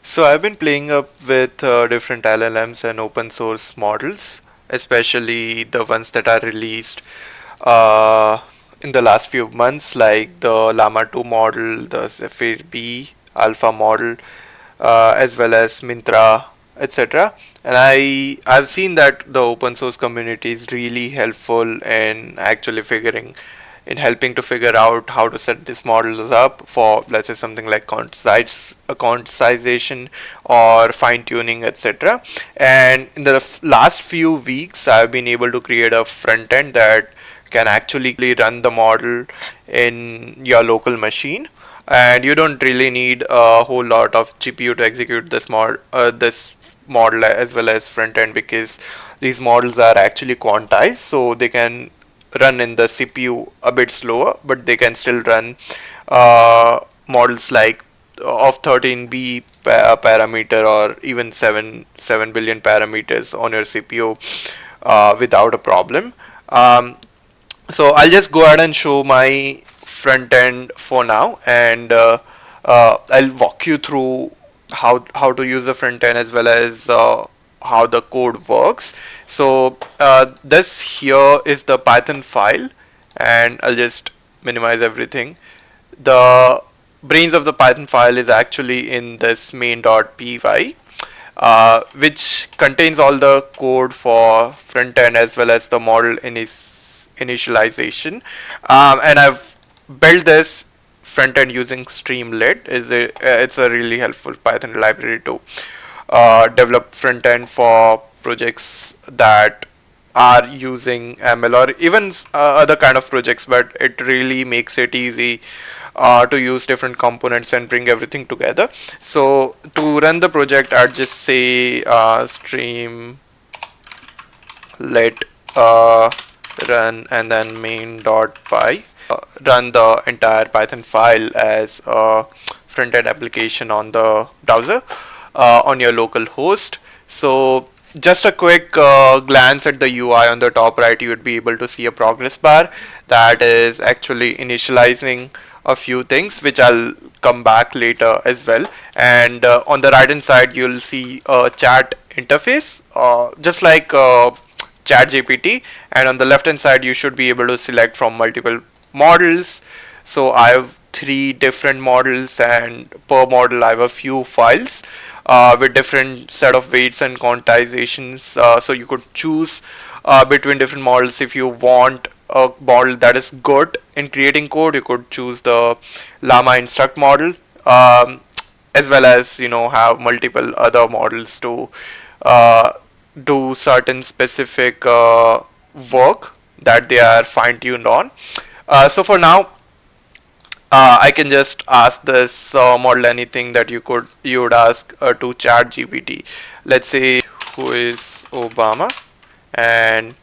So I've been playing up with different LLMs and open source models, especially the ones that are released uh, in the last few months, like the Llama 2 model, the Zephyr B Alpha model, as well as Mintra, etc. And I've seen that the open source community is really helpful in actually figuring in helping to figure out how to set these models up for, let's say, something like quantization or fine tuning, etc. And in the last few weeks I've been able to create a front end that can actually run the model in your local machine, and you don't really need a whole lot of GPU to execute this model as well as front end, because these models are actually quantized, so they can run in the CPU a bit slower, but they can still run models like of 13B parameter or even 7 billion parameters on your CPU without a problem. So I'll just go ahead and show my front end for now, and I'll walk you through how to use the front end as well as how the code works. So this here is the Python file, and I'll just minimize everything. The brains of the Python file is actually in this main.py, which contains all the code for front end as well as the model initialization. And I've built this front end using Streamlit. It's a really helpful Python library to develop front end for projects that are using ML or even other kind of projects, but it really makes it easy to use different components and bring everything together. So to run the project, I'd just say Streamlit run and then main.py. Run the entire Python file as a front-end application on the browser on your local host. So just a quick glance at the UI on the top right, you would be able to see a progress bar that is actually initializing a few things, which I'll come back later as well. And on the right hand side, you'll see a chat interface, just like ChatGPT, and on the left hand side you should be able to select from multiple models. So I have 3 different models, and per model I have a few files with different set of weights and quantizations. So you could choose between different models. If you want a model that is good in creating code, you could choose the Llama Instruct model, as well as have multiple other models to uh, do certain specific work that they are fine-tuned on. So for now, I can just ask this model anything that you would ask to ChatGPT. Let's say, who is Obama, and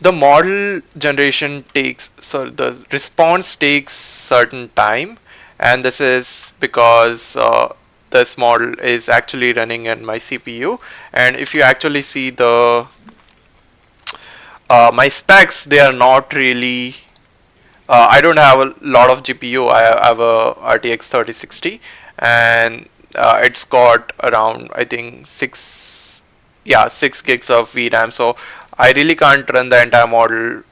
the model generation takes, so the response takes certain time, and this is because this model is actually running in my CPU. And if you actually see the my specs, they are not really I don't have a lot of GPU. I have a RTX 3060, and it's got around, I think, 6 gigs of VRAM. So I really can't run the entire model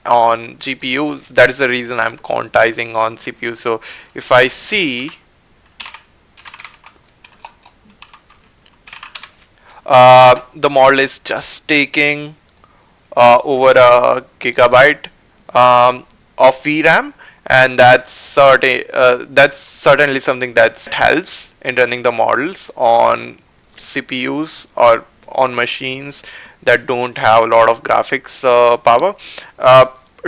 on GPU. That is the reason I'm quantizing on CPU. So if I see the model is just taking over a gigabyte of VRAM, and that's certainly something that helps in running the models on CPUs or on machines that don't have a lot of graphics power.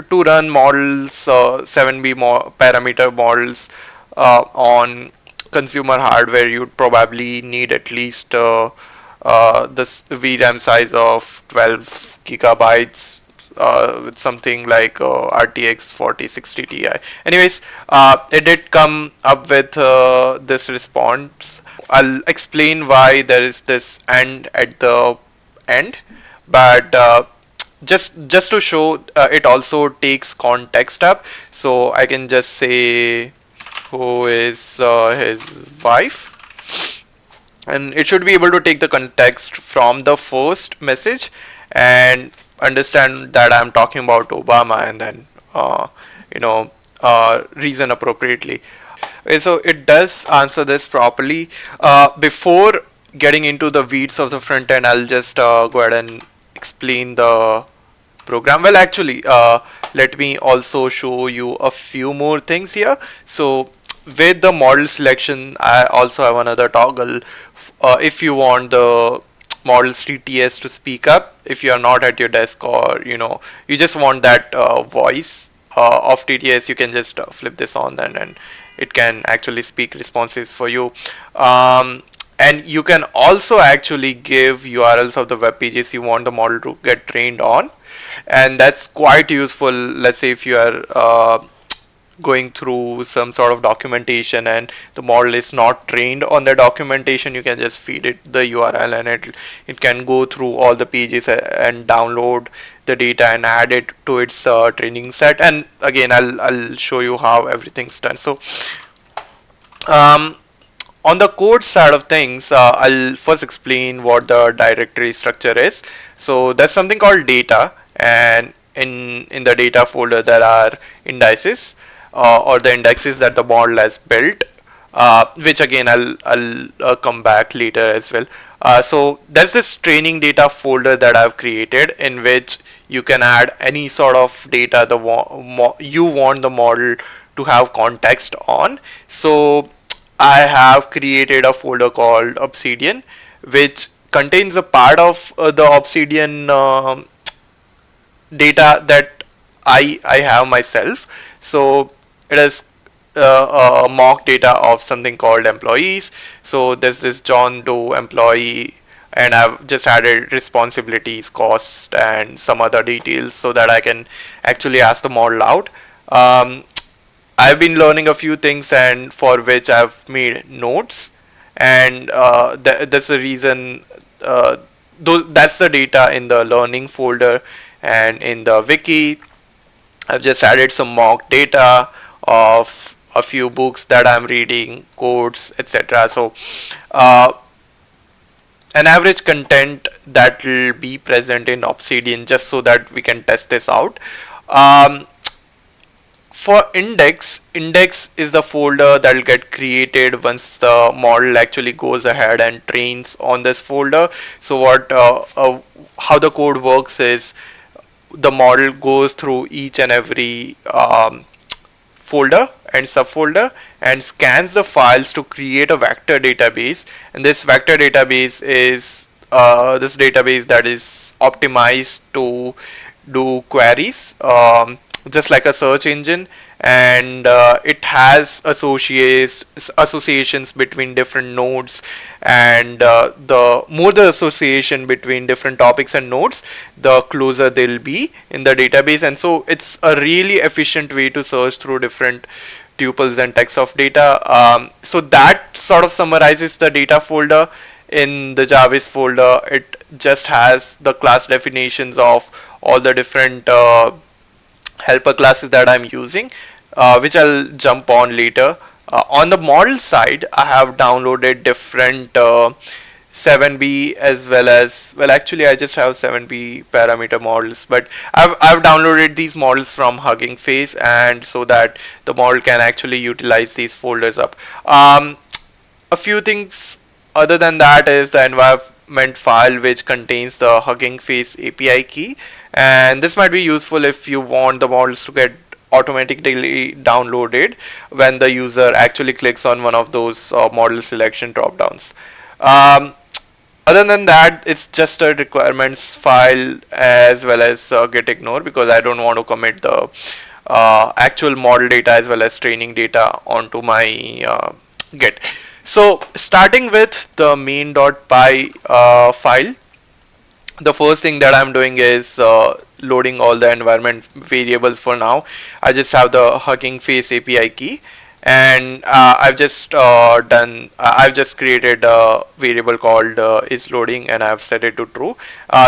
To run models, 7B parameter models on consumer hardware, you'd probably need at least this VRAM size of 12 gigabytes with something like RTX 4060 Ti. Anyways, it did come up with this response. I'll explain why there is this and at the end, but just to show, it also takes context up. So I can just say who is his wife, and it should be able to take the context from the first message and understand that I'm talking about Obama, and then you know reason appropriately. So it does answer this properly. Before getting into the weeds of the front end, I'll just go ahead and explain the program. Well, actually, let me also show you a few more things here. So with the model selection, I also have another toggle. If you want the models TTS to speak up, if you are not at your desk, or you just want that voice of TTS, you can just flip this on, and it can actually speak responses for you. And you can also actually give URLs of the web pages you want the model to get trained on, and that's quite useful. Let's say if you are going through some sort of documentation and the model is not trained on the documentation, you can just feed it the URL, and it can go through all the pages and download the data and add it to its training set. And again, I'll show you how everything's done. So on the code side of things, I'll first explain what the directory structure is. So there's something called data, and in the data folder there are indices, or the indexes that the model has built, which again I'll come back later as well. So there's this training data folder that I've created, in which you can add any sort of data you want the model to have context on. So I have created a folder called Obsidian, which contains a part of the Obsidian data that I have myself. So it is a mock data of something called employees. So there's this John Doe employee, and I've just added responsibilities, costs, and some other details so that I can actually ask the model out. I've been learning a few things, and for which I've made notes, and that's the reason. That's the data in the learning folder, and in the wiki I've just added some mock data of a few books that I'm reading, codes, etc. So an average content that will be present in Obsidian, just so that we can test this out. For index is the folder that will get created once the model actually goes ahead and trains on this folder. So how the code works is, the model goes through each and every folder and subfolder and scans the files to create a vector database, and this vector database is this database that is optimized to do queries, just like a search engine, and it has associations between different nodes, and the more the association between different topics and nodes, the closer they'll be in the database. And so it's a really efficient way to search through different tuples and text of data. So that sort of summarizes the data folder. In the JARVIS folder, it just has the class definitions of all the different helper classes that I'm using, which I'll jump on later. On the model side, I have downloaded different 7B as well as, well, actually I just have 7B parameter models, but I've downloaded these models from Hugging Face, and so that the model can actually utilize these folders up. A few things other than that is the environment file, which contains the Hugging Face API key, and this might be useful if you want the models to get automatically downloaded when the user actually clicks on one of those model selection drop downs. Other than that, it's just a requirements file as well as git ignore, because I don't want to commit the actual model data as well as training data onto my git. So starting with the main.py file, the first thing that I'm doing is loading all the environment variables. For now, I just have the Hugging Face API key, and I've just created a variable called is loading, and I've set it to true.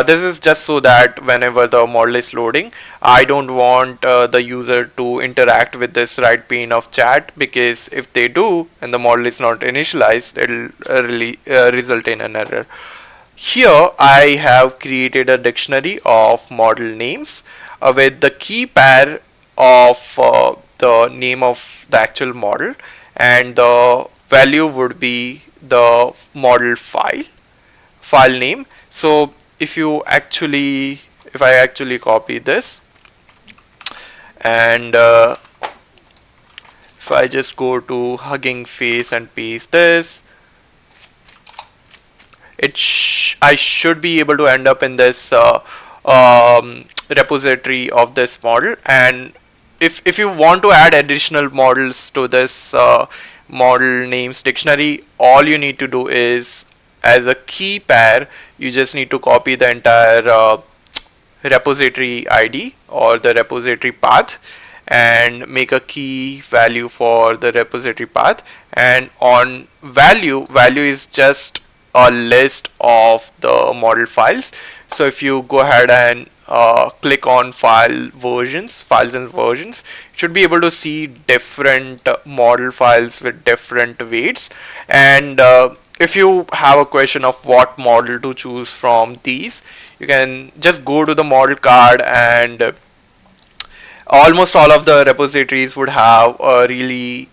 This is just so that whenever the model is loading, I don't want the user to interact with this right pane of chat, because if they do and the model is not initialized, it'll really result in an error. Here I have created a dictionary of model names with the key pair of the name of the actual model, and the value would be the model file name. So if I actually copy this, and if I just go to Hugging Face and paste this, I should be able to end up in this repository of this model. And if you want to add additional models to this model names dictionary, all you need to do is, as a key pair, you just need to copy the entire repository ID or the repository path and make a key value for the repository path. And on value is just a list of the model files. So if you go ahead and click on files and versions, you should be able to see different model files with different weights. And if you have a question of what model to choose from these, you can just go to the model card, and almost all of the repositories would have a really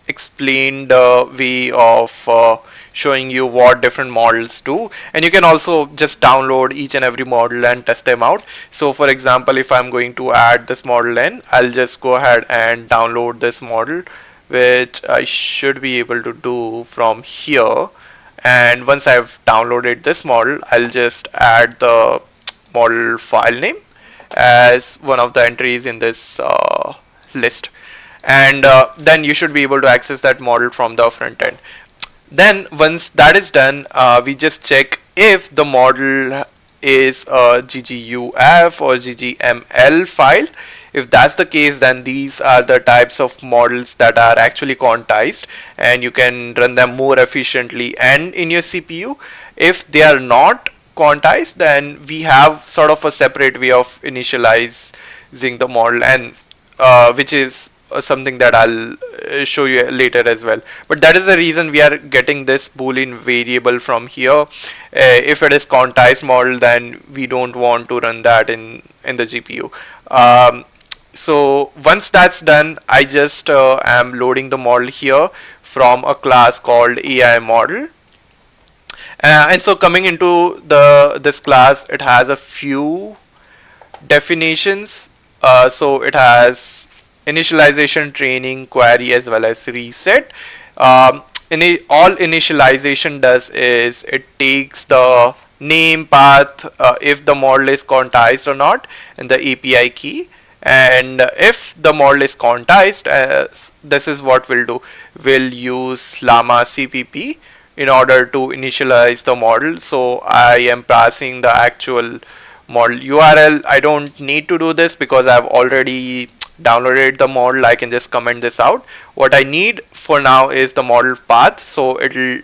explained way of showing you what different models do, and you can also just download each and every model and test them out. So for example, if I'm going to add this model in, I'll just go ahead and download this model, which I should be able to do from here. And once I've downloaded this model, I'll just add the model file name as one of the entries in this list, and then you should be able to access that model from the front end. Then once that is done, we just check if the model is a gguf or ggml file. If that's the case, then these are the types of models that are actually quantized, and you can run them more efficiently and in your CPU. If they are not quantized, then we have sort of a separate way of initializing the model, and which is something that I'll show you later as well. But that is the reason we are getting this boolean variable from here. If it is quantized model, then we don't want to run that in the GPU. So once that's done, I just am loading the model here from a class called AI model. And so coming into this class, it has a few definitions. So it has initialization, training, query, as well as reset. All initialization does is it takes the name, path, if the model is quantized or not, and the API key. And if the model is quantized, this is what we'll do. We'll use Llama.cpp in order to initialize the model. So I am passing the actual model URL. I don't need to do this because I've already downloaded the model. I can just comment this out. What I need for now is the model path. So it'll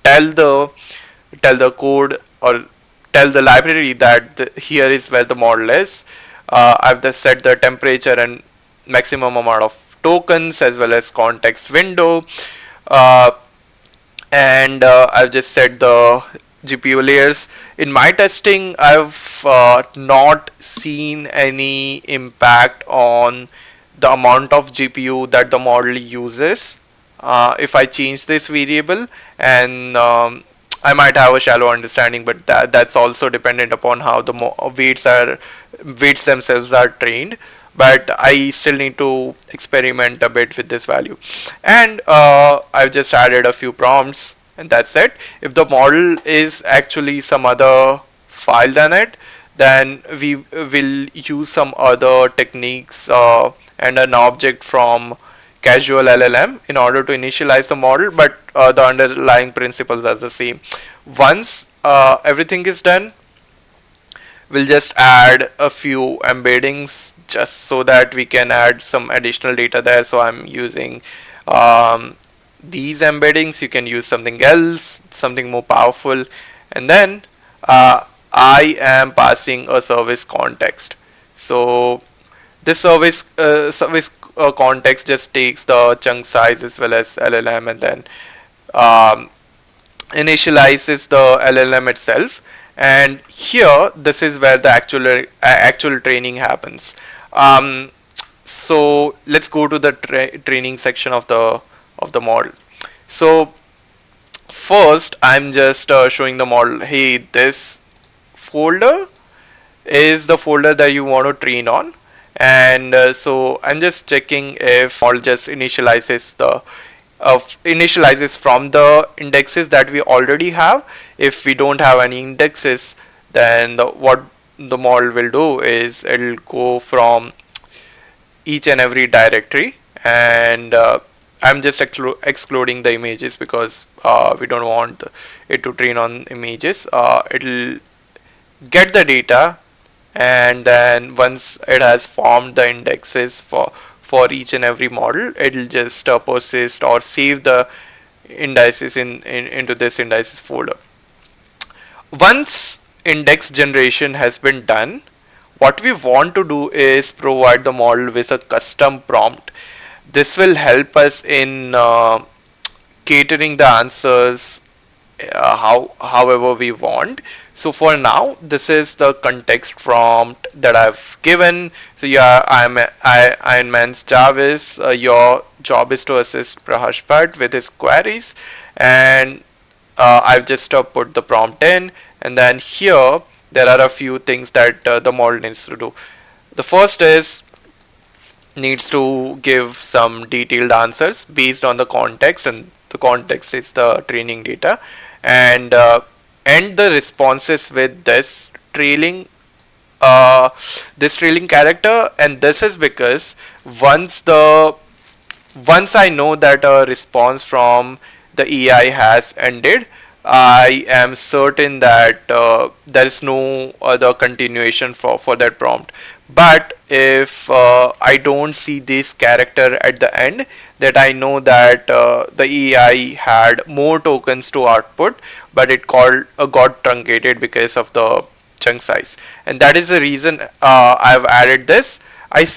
tell the code, or tell the library that here is where the model is. I've just set the temperature and maximum amount of tokens, as well as context window, and I've just set the GPU layers. In my testing, I've not seen any impact on the amount of GPU that the model uses if I change this variable, and I might have a shallow understanding, but that's also dependent upon how the weights themselves are trained. But I still need to experiment a bit with this value, and I've just added a few prompts, and that's it. If the model is actually some other file than it, then we will use some other techniques and an object from casual LLM in order to initialize the model, but the underlying principles are the same. Once everything is done, we'll just add a few embeddings just so that we can add some additional data there. So I'm using these embeddings, you can use something else, something more powerful. And then I am passing a service context. So this service context just takes the chunk size as well as LLM, and then um, initializes the LLM itself. And here, this is where the actual training happens. So let's go to the training section of the model. So first, I'm just showing the model, hey, this folder is the folder that you want to train on. And so I'm just checking if model just initializes from the indexes that we already have. If we don't have any indexes, then what the model will do is it'll go from each and every directory, and I'm just excluding the images because we don't want it to train on images. It'll get the data, and then once it has formed the indexes for each and every model, it'll just persist or save the indices into this indices folder. Once index generation has been done, what we want to do is provide the model with a custom prompt. This will help us in catering the answers however we want. So for now, this is the context prompt that I've given. So yeah, I man's JARVIS. Your job is to assist Prahashpat with his queries, and I've just put the prompt in, and then here there are a few things that the model needs to do. The first is needs to give some detailed answers based on the context, and the context is the training data, and end the responses with this trailing character. And this is because once I know that a response from the AI has ended, I am certain that there is no other continuation for that prompt. But if I don't see this character at the end, that I know that the AI had more tokens to output, but it got truncated because of the chunk size. And that is the reason I've added this. I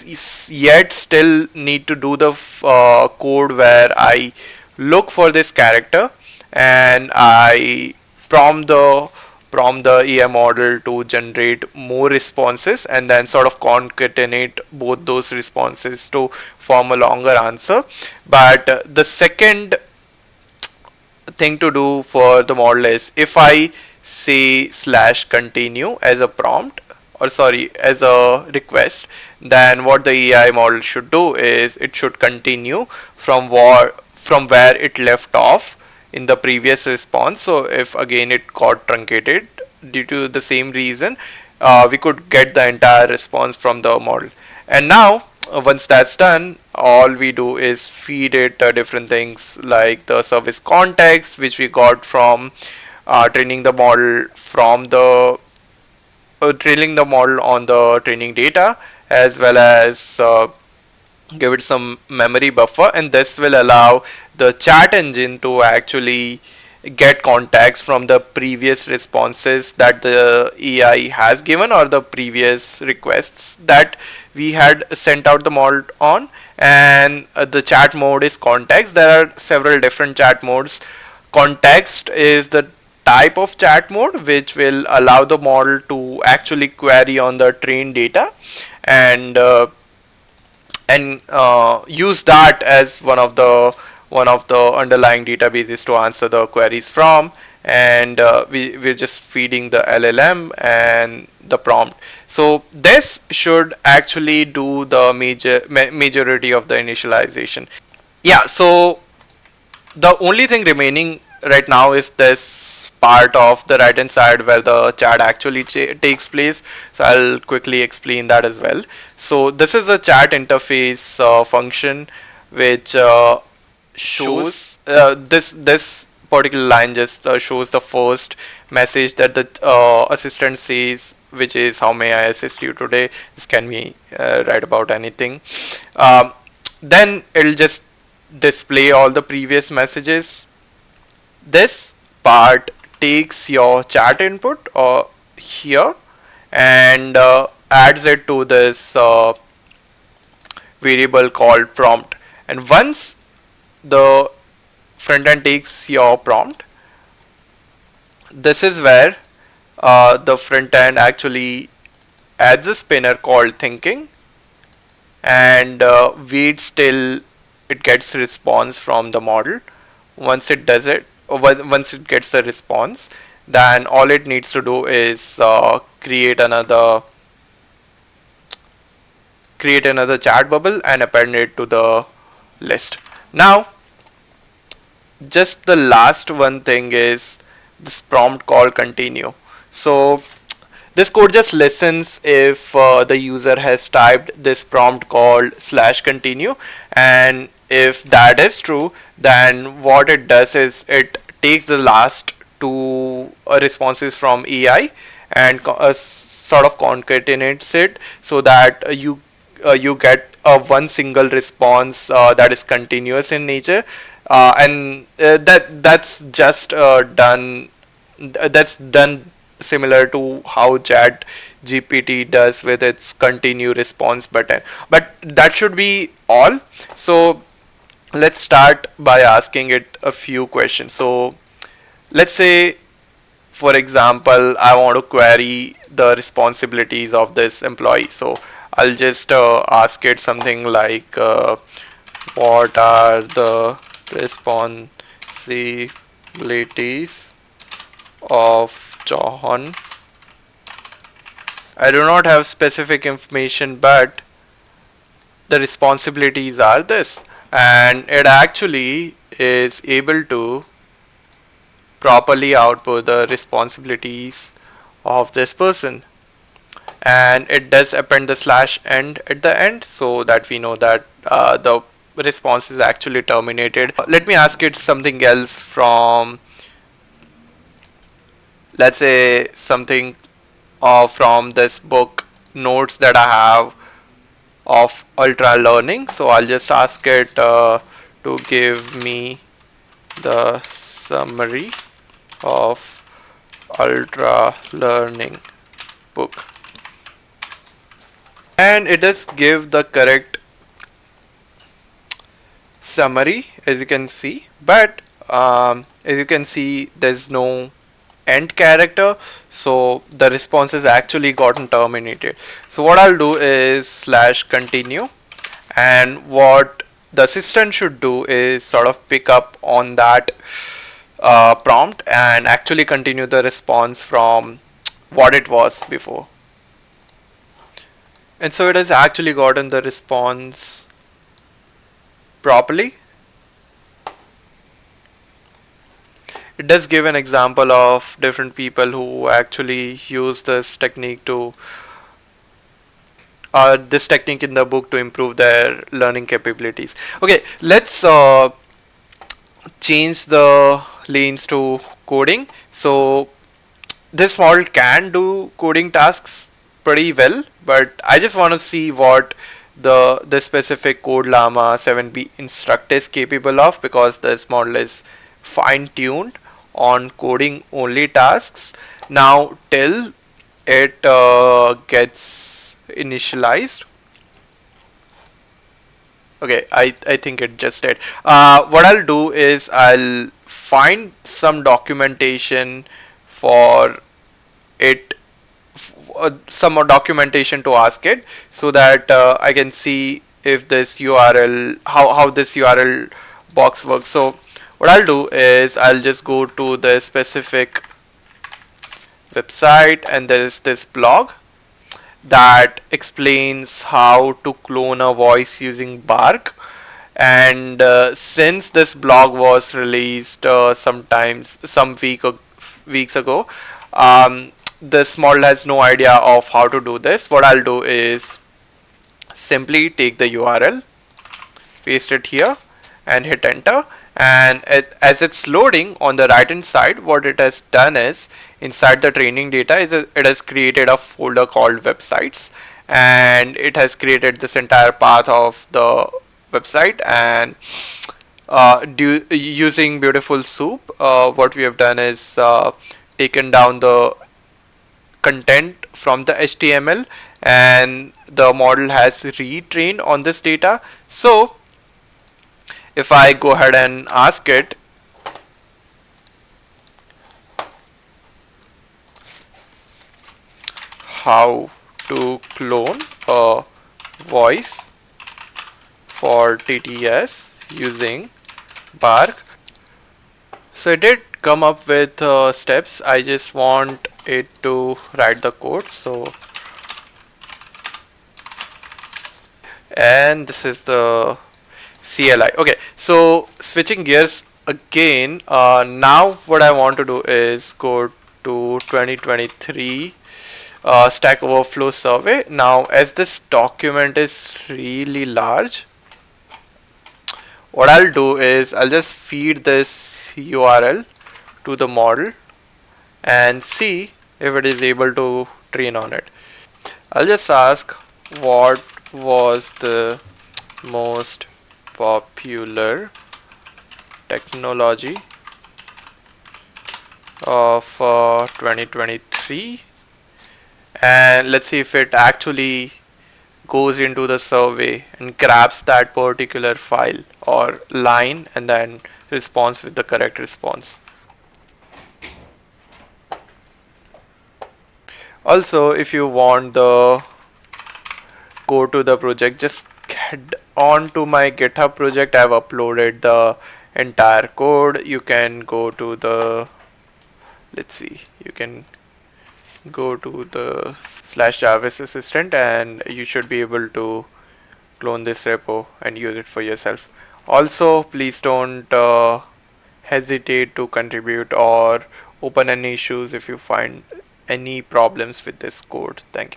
yet still need to do the code where I look for this character, and I prompt the AI model to generate more responses, and then sort of concatenate both those responses to form a longer answer. But the second thing to do for the model is, if I say /continue as a prompt, or sorry, as a request, then what the AI model should do is it should continue from where it left off in the previous response. So if again it got truncated due to the same reason, we could get the entire response from the model. And now once that's done, all we do is feed it different things like the service context, which we got from training the model on the training data, as well as give it some memory buffer. And this will allow the chat engine to actually get context from the previous responses that the AI has given, or the previous requests that we had sent out the model on. And the chat mode is context. There are several different chat modes. Context is the type of chat mode which will allow the model to actually query on the trained data, and use that as one of the underlying databases to answer the queries from. And we're just feeding the LLM and the prompt. So this should actually do the majority of the initialization. Yeah, so the only thing remaining right now is this part of the right hand side where the chat actually takes place. So I'll quickly explain that as well. So this is a chat interface function which shows this particular line just shows the first message that the assistant says, which is, how may I assist you today. This can be write about anything. Then it'll just display all the previous messages. This part takes your chat input or here and adds it to this variable called prompt. And once the front end takes your prompt, this is where the front end actually adds a spinner called thinking and waits till it gets a response from the model. Once it does it, or once it gets the response, then all it needs to do is create another chat bubble and append it to the list. Now, just the last one thing is this prompt call continue. So this code just listens if the user has typed this prompt called /continue, and if that is true, then what it does is it takes the last two responses from AI and sort of concatenates it so that you get one single response that is continuous in nature, and that's just done. That's done similar to how Chat GPT does with its continue response button. But that should be all. So let's start by asking it a few questions. So let's say, for example, I want to query the responsibilities of this employee. So I'll just ask it something like what are the responsibilities of John. I do not have specific information, but the responsibilities are this, and it actually is able to properly output the responsibilities of this person, and it does append the /end at the end so that we know that the response is actually terminated. Let me ask it something else from, let's say, something from this book notes that I have of ultra learning. So I'll just ask it to give me the summary of ultra learning book, and it does give the correct summary, as you can see, but as you can see, there's no end character, so the response has actually gotten terminated. So what I'll do is /continue, and what the assistant should do is sort of pick up on that prompt and actually continue the response from what it was before. And so it has actually gotten the response properly. It does give an example of different people who actually use this technique to in the book to improve their learning capabilities. Okay, let's change the lanes to coding. So this model can do coding tasks pretty well, but I just want to see what the specific code Llama 7b instruct is capable of, because this model is fine-tuned on coding only tasks now till it gets initialized. Okay, I think it just did. What I'll do is I'll find some documentation for it, some more documentation to ask it, so that I can see if this URL, how this URL box works. So what I'll do is I'll just go to the specific website, and there is this blog that explains how to clone a voice using Bark. And since this blog was released some weeks ago, this model has no idea of how to do this. What I'll do is simply take the URL, paste it here, and hit enter. And as it's loading on the right hand side, what it has done is, inside the training data, it has created a folder called websites, and it has created this entire path of the website, and using Beautiful Soup, what we have done is taken down the content from the HTML, and the model has retrained on this data. So if I go ahead and ask it how to clone a voice for TTS using Bark, so it did come up with steps. I just want it to write the code. So, and this is the CLI. Okay, so switching gears again. Now what I want to do is go to 2023 Stack Overflow survey. Now, as this document is really large, what I'll do is I'll just feed this URL to the model and see if it is able to train on it. I'll just ask what was the most popular technology of 2023, and let's see if it actually goes into the survey and grabs that particular file or line and then responds with the correct response. Also, if you want the code to the project, just head on to my GitHub project. I've uploaded the entire code. You can go to the, let's see, you can go to the /jarvis assistant and you should be able to clone this repo and use it for yourself. Also, please don't hesitate to contribute or open any issues if you find any problems with this code. Thank you.